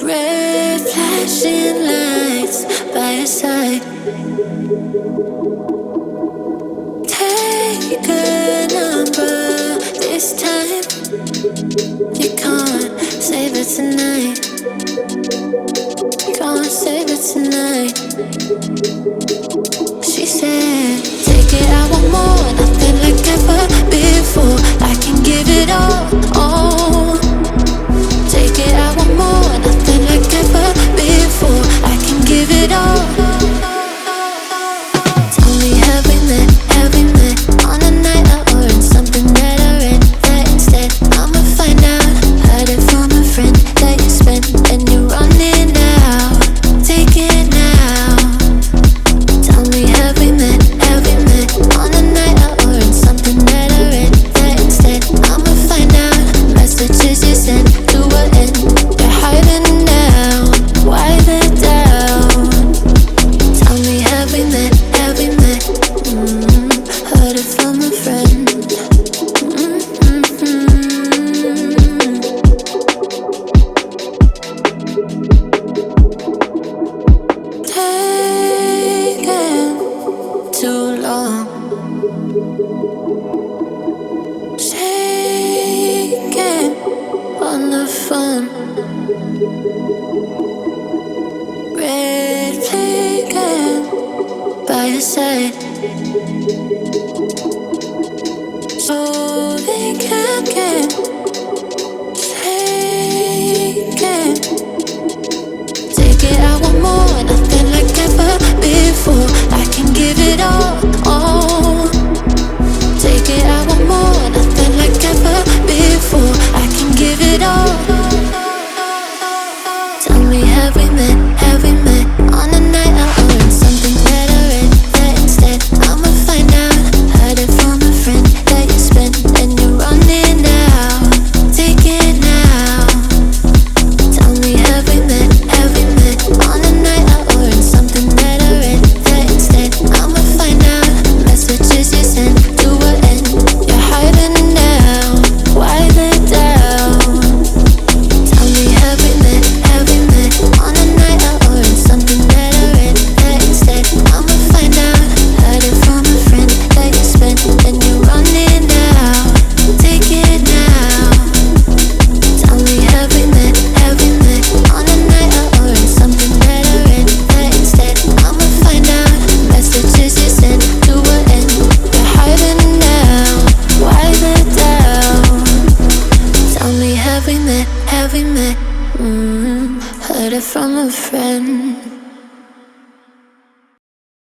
Red flashing lights by your side. Take a number this time. You can't save it tonight. Can't save it tonight. She said, take it, I want more. Nothing like ever before. I can give it all. Take it, I want more. Nothing like ever before. I can give it all. Tell me, have we met? Have we met on a night out or in something that I read? That instead, I'ma find out. Heard it from a friend that you spent and you're running out. Take it now. Tell me, have we met? Have we met on a night out or in something that I read? That instead, I'ma find out. Messages you sent to an end. You're hiding now. Why the doubt? Tell me, have we met? Have we met? Heard it from a friend. Taking too long. Shaking on the phone. Red flagging by your side. So they can't get taken. Take it, I want more. Nothing like ever before. I can give it all. Take it, I want more. Nothing like ever before. I can give it all. Tell me, have we met? Have we met on a night out or in something that I read? That instead, I'ma find out. Heard it from a friend that you spent and you're running out. Take it now. Tell me, have we met? Have we met on a night out or in something that I read? That instead, I'ma find out. Messages you sent to an end. You're hiding now. Why the doubt? Tell me, have we met? Have we met on a night out or in something that I read? That instead, I'ma find out. Heard it from a friend that you spent and you're running out. Take it now. Tell me, have we met? Have we met on a night out or in something that I read? That instead, I'ma find out. Messages you sent to an end. You're hiding now. Why the doubt? Tell me, have we met? Have we met? Heard it from a friend.